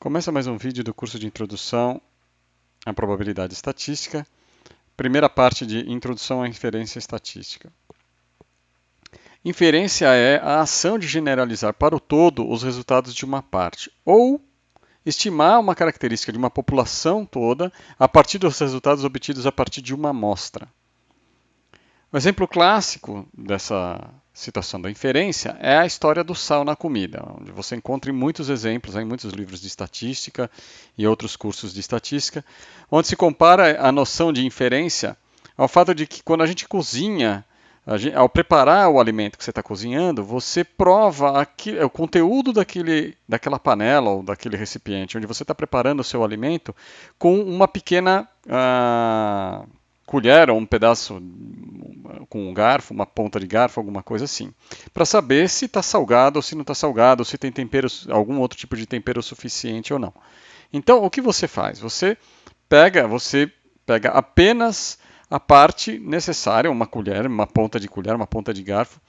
Começa mais um vídeo do curso de Introdução à Probabilidade Estatística, primeira parte de Introdução à Inferência Estatística. Inferência é a ação de generalizar para o todo os resultados de uma parte, ou estimar uma característica de uma população toda a partir dos resultados obtidos a partir de uma amostra. Um exemplo clássico dessa situação da inferência é a história do sal na comida, onde você encontra muitos exemplos em muitos livros de estatística e outros cursos de estatística, onde se compara a noção de inferência ao fato de que quando a gente cozinha, ao preparar o alimento que você está cozinhando, você prova o conteúdo daquela panela ou daquele recipiente onde você está preparando o seu alimento com uma pequena colher ou um pedaço com um garfo, uma ponta de garfo, alguma coisa assim, para saber se está salgado ou se não está salgado, ou se tem tempero, algum outro tipo de tempero suficiente ou não. Então, o que você faz? Você pega apenas a parte necessária, uma colher, uma ponta de colher, uma ponta de garfo,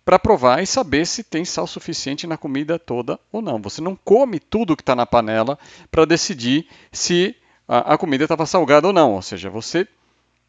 para provar e saber se tem sal suficiente na comida toda ou não. Você não come tudo que está na panela para decidir se a comida estava salgada ou não. Ou seja, você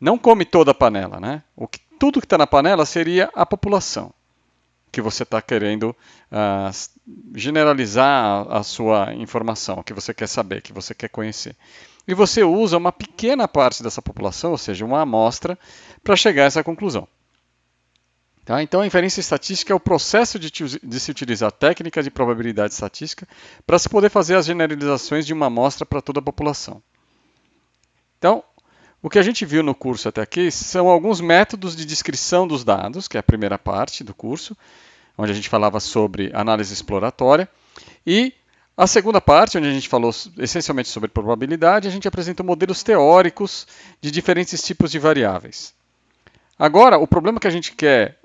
não come toda a panela, né? Tudo que está na panela seria a população que você está querendo generalizar a sua informação, que você quer saber, que você quer conhecer. E você usa uma pequena parte dessa população, ou seja, uma amostra, para chegar a essa conclusão. Tá? Então, a inferência estatística é o processo de se utilizar a técnica de probabilidade estatística para se poder fazer as generalizações de uma amostra para toda a população. Então, o que a gente viu no curso até aqui são alguns métodos de descrição dos dados, que é a primeira parte do curso, onde a gente falava sobre análise exploratória, e a segunda parte, onde a gente falou essencialmente sobre probabilidade, a gente apresentou modelos teóricos de diferentes tipos de variáveis. Agora, o problema que a gente quer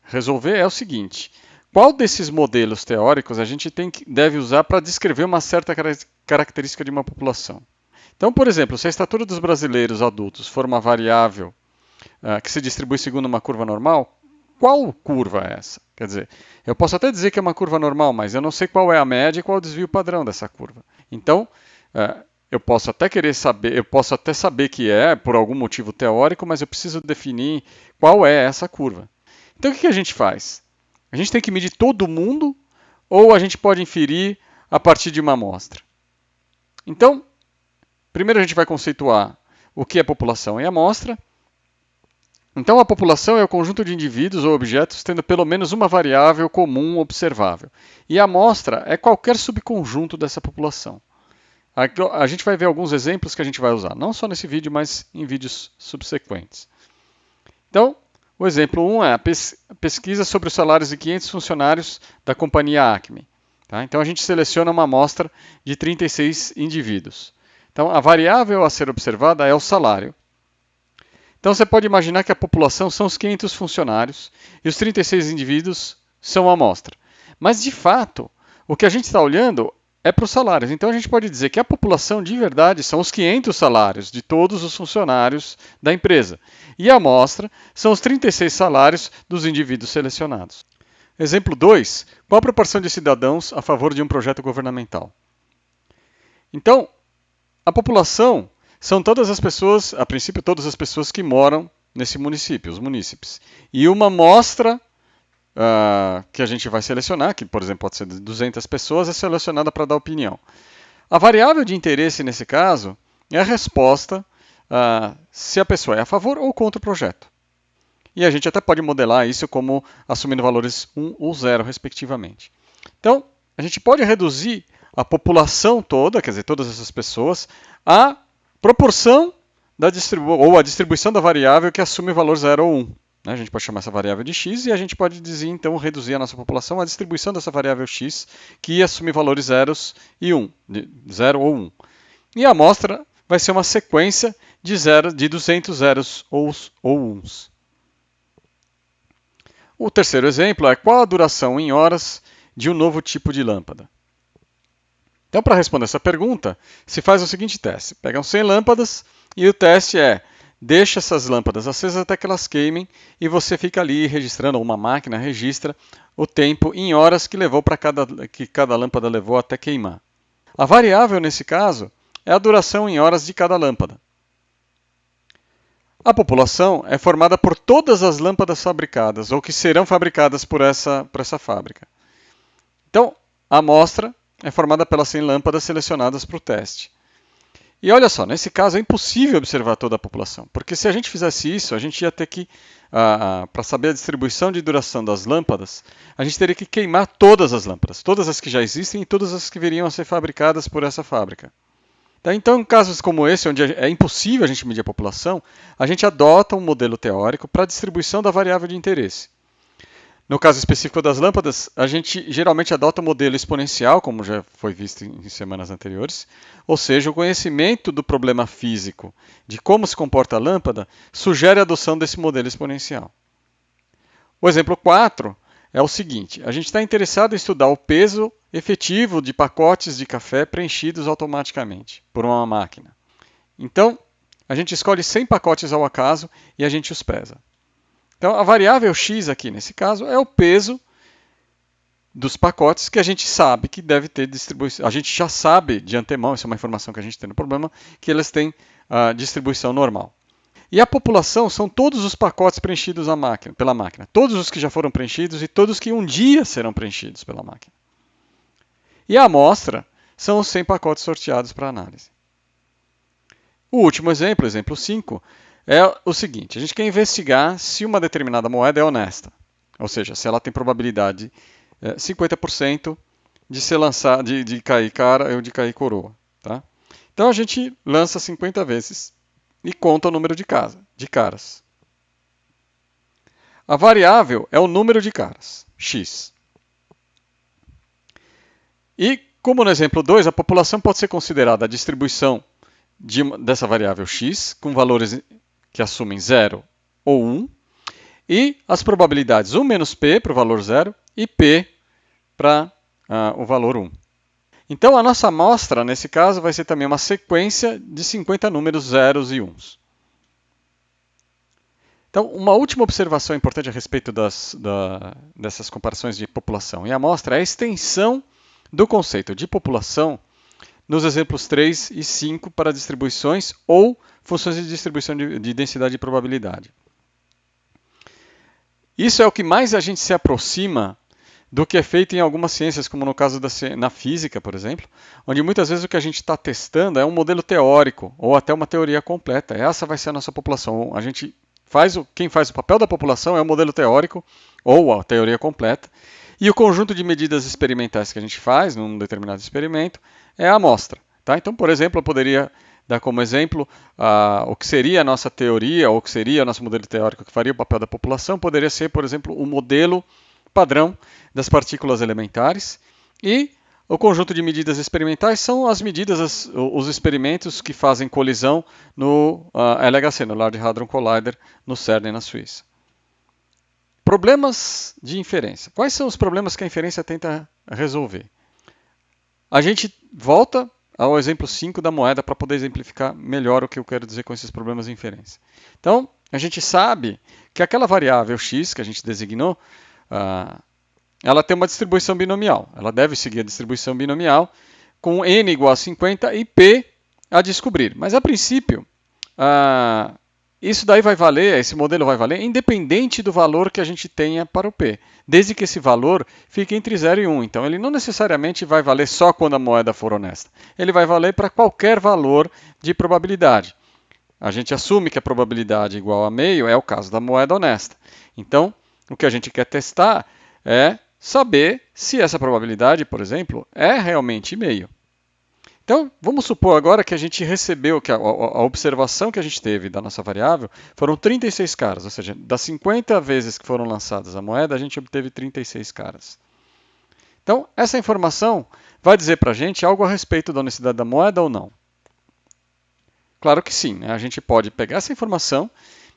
resolver é o seguinte: qual desses modelos teóricos a gente deve usar para descrever uma certa característica de uma população? Então, por exemplo, se a estatura dos brasileiros adultos for uma variável que se distribui segundo uma curva normal, qual curva é essa? Quer dizer, eu posso até dizer que é uma curva normal, mas eu não sei qual é a média e qual é o desvio padrão dessa curva. Então, eu posso até querer saber, eu posso até saber que é por algum motivo teórico, mas eu preciso definir qual é essa curva. Então, o que a gente faz? A gente tem que medir todo mundo ou a gente pode inferir a partir de uma amostra? Então, primeiro a gente vai conceituar o que é população e amostra. Então, a população é o conjunto de indivíduos ou objetos tendo pelo menos uma variável comum observável. E a amostra é qualquer subconjunto dessa população. A gente vai ver alguns exemplos que a gente vai usar, não só nesse vídeo, mas em vídeos subsequentes. Então, o exemplo 1 é a pesquisa sobre os salários de 500 funcionários da companhia Acme. Tá? Então, a gente seleciona uma amostra de 36 indivíduos. Então, a variável a ser observada é o salário. Então, você pode imaginar que a população são os 500 funcionários e os 36 indivíduos são a amostra. Mas, de fato, o que a gente está olhando é para os salários. Então, a gente pode dizer que a população de verdade são os 500 salários de todos os funcionários da empresa. E a amostra são os 36 salários dos indivíduos selecionados. Exemplo 2. Qual a proporção de cidadãos a favor de um projeto governamental? Então, a população são todas as pessoas, a princípio, todas as pessoas que moram nesse município, os munícipes. E uma amostra que a gente vai selecionar, que por exemplo pode ser de 200 pessoas, é selecionada para dar opinião. A variável de interesse nesse caso é a resposta se a pessoa é a favor ou contra o projeto. E a gente até pode modelar isso como assumindo valores 1 ou 0, respectivamente. Então, a gente pode reduzir a população toda, quer dizer, todas essas pessoas, a proporção ou a distribuição da variável que assume o valor 0 ou 1. A gente pode chamar essa variável de x e a gente pode dizer, então, reduzir a nossa população à distribuição dessa variável x, que assume valores 0 e 1, 0 ou 1. E a amostra vai ser uma sequência de 200 zeros ou 1s. O terceiro exemplo é qual a duração em horas de um novo tipo de lâmpada. Então, para responder essa pergunta, se faz o seguinte teste. Pegam 100 lâmpadas e o teste é: deixa essas lâmpadas acesas até que elas queimem e você fica ali registrando, ou uma máquina registra o tempo em horas que cada lâmpada levou até queimar. A variável, nesse caso, é a duração em horas de cada lâmpada. A população é formada por todas as lâmpadas fabricadas ou que serão fabricadas por essa fábrica. Então, a amostra é formada pelas 100 lâmpadas selecionadas para o teste. E olha só, nesse caso é impossível observar toda a população, porque se a gente fizesse isso, a gente ia ter que, para saber a distribuição de duração das lâmpadas, a gente teria que queimar todas as lâmpadas, todas as que já existem e todas as que viriam a ser fabricadas por essa fábrica. Então, em casos como esse, onde é impossível a gente medir a população, a gente adota um modelo teórico para a distribuição da variável de interesse. No caso específico das lâmpadas, a gente geralmente adota o modelo exponencial, como já foi visto em semanas anteriores, ou seja, o conhecimento do problema físico, de como se comporta a lâmpada, sugere a adoção desse modelo exponencial. O exemplo 4 é o seguinte: a gente está interessado em estudar o peso efetivo de pacotes de café preenchidos automaticamente por uma máquina. Então, a gente escolhe 100 pacotes ao acaso e a gente os pesa. Então, a variável x aqui, nesse caso, é o peso dos pacotes que a gente sabe que deve ter distribuição. A gente já sabe de antemão, isso é uma informação que a gente tem no problema, que elas têm a distribuição normal. E a população são todos os pacotes preenchidos pela máquina. Todos os que já foram preenchidos e todos que um dia serão preenchidos pela máquina. E a amostra são os 100 pacotes sorteados para análise. O último exemplo, exemplo 5, é o seguinte: a gente quer investigar se uma determinada moeda é honesta. Ou seja, se ela tem probabilidade 50% de ser lançada, de cair cara ou de cair coroa. Tá? Então a gente lança 50 vezes e conta o número de caras. A variável é o número de caras, x. E, como no exemplo 2, a população pode ser considerada a distribuição dessa variável x, com valores que assumem 0 ou 1, e as probabilidades 1 menos p para o valor 0 e p para o valor 1. Então, a nossa amostra, nesse caso, vai ser também uma sequência de 50 números zeros e uns. Então, uma última observação importante a respeito dessas comparações de população e amostra é a extensão do conceito de população nos exemplos 3 e 5 para distribuições ou funções de distribuição de densidade e probabilidade. Isso é o que mais a gente se aproxima do que é feito em algumas ciências, como no caso na física, por exemplo, onde muitas vezes o que a gente está testando é um modelo teórico ou até uma teoria completa. Essa vai ser a nossa população. Quem faz o papel da população é o modelo teórico ou a teoria completa, e o conjunto de medidas experimentais que a gente faz num determinado experimento é a amostra. Tá? Então, por exemplo, eu poderia dar como exemplo o que seria a nossa teoria, ou o que seria o nosso modelo teórico que faria o papel da população, poderia ser, por exemplo, o modelo padrão das partículas elementares, e o conjunto de medidas experimentais são as medidas, os experimentos que fazem colisão no LHC, no Large Hadron Collider, no CERN, na Suíça. Problemas de inferência. Quais são os problemas que a inferência tenta resolver? A gente volta ao exemplo 5 da moeda para poder exemplificar melhor o que eu quero dizer com esses problemas de inferência. Então, a gente sabe que aquela variável x que a gente designou, ela tem uma distribuição binomial. Ela deve seguir a distribuição binomial com n igual a 50 e p a descobrir. Mas, a princípio, isso daí vai valer, esse modelo vai valer independente do valor que a gente tenha para o p, desde que esse valor fique entre 0 e 1. Então, ele não necessariamente vai valer só quando a moeda for honesta. Ele vai valer para qualquer valor de probabilidade. A gente assume que a probabilidade igual a meio é o caso da moeda honesta. Então, o que a gente quer testar é saber se essa probabilidade, por exemplo, é realmente meio. Então, vamos supor agora que a gente recebeu, que a observação que a gente teve da nossa variável foram 36 caras, ou seja, das 50 vezes que foram lançadas a moeda, a gente obteve 36 caras. Então, essa informação vai dizer para a gente algo a respeito da honestidade da moeda ou não? Claro que sim, né? A gente pode pegar essa informação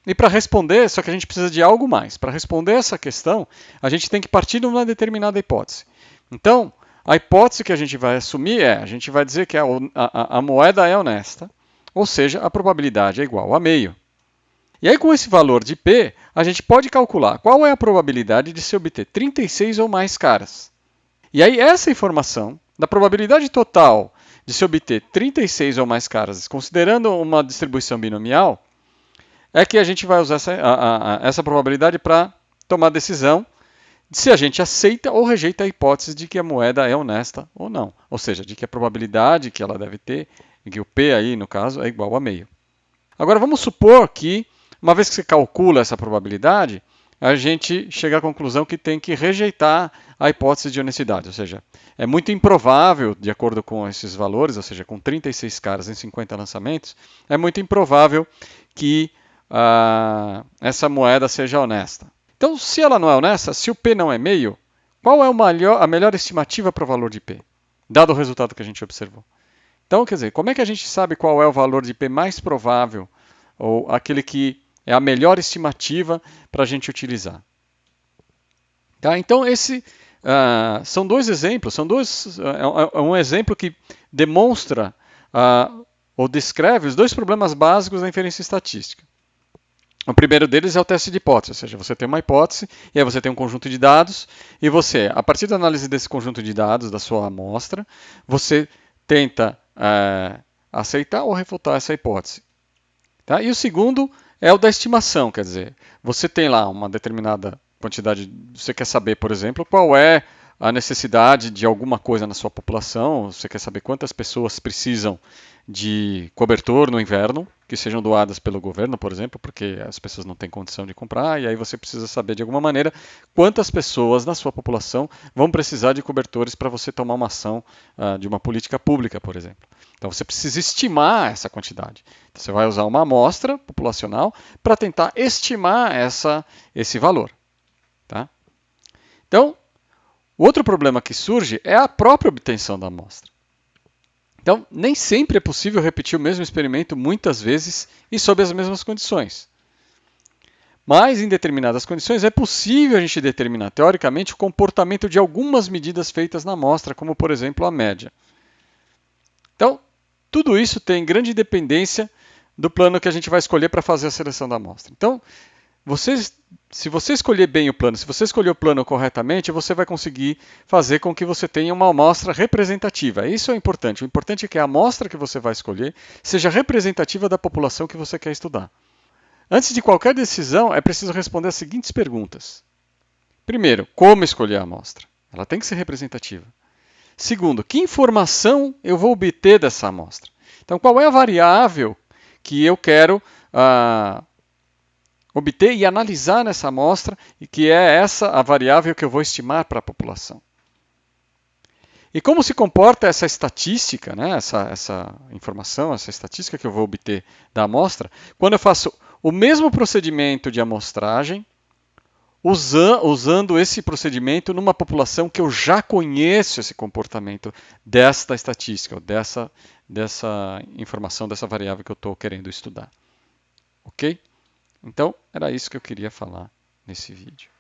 e para responder, só que a gente precisa de algo mais. Para responder essa questão, a gente tem que partir de uma determinada hipótese. Então, a hipótese que a gente vai assumir a gente vai dizer que a moeda é honesta, ou seja, a probabilidade é igual a meio. E aí, com esse valor de P, a gente pode calcular qual é a probabilidade de se obter 36 ou mais caras. E aí, essa informação da probabilidade total de se obter 36 ou mais caras, considerando uma distribuição binomial, é que a gente vai usar essa probabilidade para tomar decisão de se a gente aceita ou rejeita a hipótese de que a moeda é honesta ou não. Ou seja, de que a probabilidade que ela deve ter, que o P aí no caso, é igual a meio. Agora vamos supor que, uma vez que você calcula essa probabilidade, a gente chega à conclusão que tem que rejeitar a hipótese de honestidade. Ou seja, é muito improvável, de acordo com esses valores, ou seja, com 36 caras em 50 lançamentos, é muito improvável que essa moeda seja honesta. Então, se ela não é honesta, se o P não é meio, qual é a melhor estimativa para o valor de P, dado o resultado que a gente observou? Então, quer dizer, como é que a gente sabe qual é o valor de P mais provável, ou aquele que é a melhor estimativa para a gente utilizar? Tá? Então, são dois exemplos, é um exemplo que demonstra ou descreve os dois problemas básicos da inferência estatística. O primeiro deles é o teste de hipótese, ou seja, você tem uma hipótese e aí você tem um conjunto de dados e você, a partir da análise desse conjunto de dados, da sua amostra, você tenta aceitar ou refutar essa hipótese. Tá? E o segundo é o da estimação, quer dizer, você tem lá uma determinada quantidade, você quer saber, por exemplo, qual é a necessidade de alguma coisa na sua população, você quer saber quantas pessoas precisam de cobertor no inverno, que sejam doadas pelo governo, por exemplo, porque as pessoas não têm condição de comprar, e aí você precisa saber de alguma maneira quantas pessoas na sua população vão precisar de cobertores para você tomar uma ação de uma política pública, por exemplo. Então você precisa estimar essa quantidade. Então, você vai usar uma amostra populacional para tentar estimar esse valor. Tá? Então, o outro problema que surge é a própria obtenção da amostra. Então, nem sempre é possível repetir o mesmo experimento muitas vezes e sob as mesmas condições. Mas, em determinadas condições, é possível a gente determinar, teoricamente, o comportamento de algumas medidas feitas na amostra, como, por exemplo, a média. Então, tudo isso tem grande dependência do plano que a gente vai escolher para fazer a seleção da amostra. Então, se você escolher bem o plano, se você escolher o plano corretamente, você vai conseguir fazer com que você tenha uma amostra representativa. Isso é importante. O importante é que a amostra que você vai escolher seja representativa da população que você quer estudar. Antes de qualquer decisão, é preciso responder as seguintes perguntas. Primeiro, como escolher a amostra? Ela tem que ser representativa. Segundo, que informação eu vou obter dessa amostra? Então, qual é a variável que eu quero obter e analisar nessa amostra, e que é essa a variável que eu vou estimar para a população. E como se comporta essa estatística, né, essa informação, essa estatística que eu vou obter da amostra, quando eu faço o mesmo procedimento de amostragem, usando esse procedimento numa população que eu já conheço esse comportamento desta estatística, ou dessa informação, dessa variável que eu estou querendo estudar. Ok? Então, era isso que eu queria falar nesse vídeo.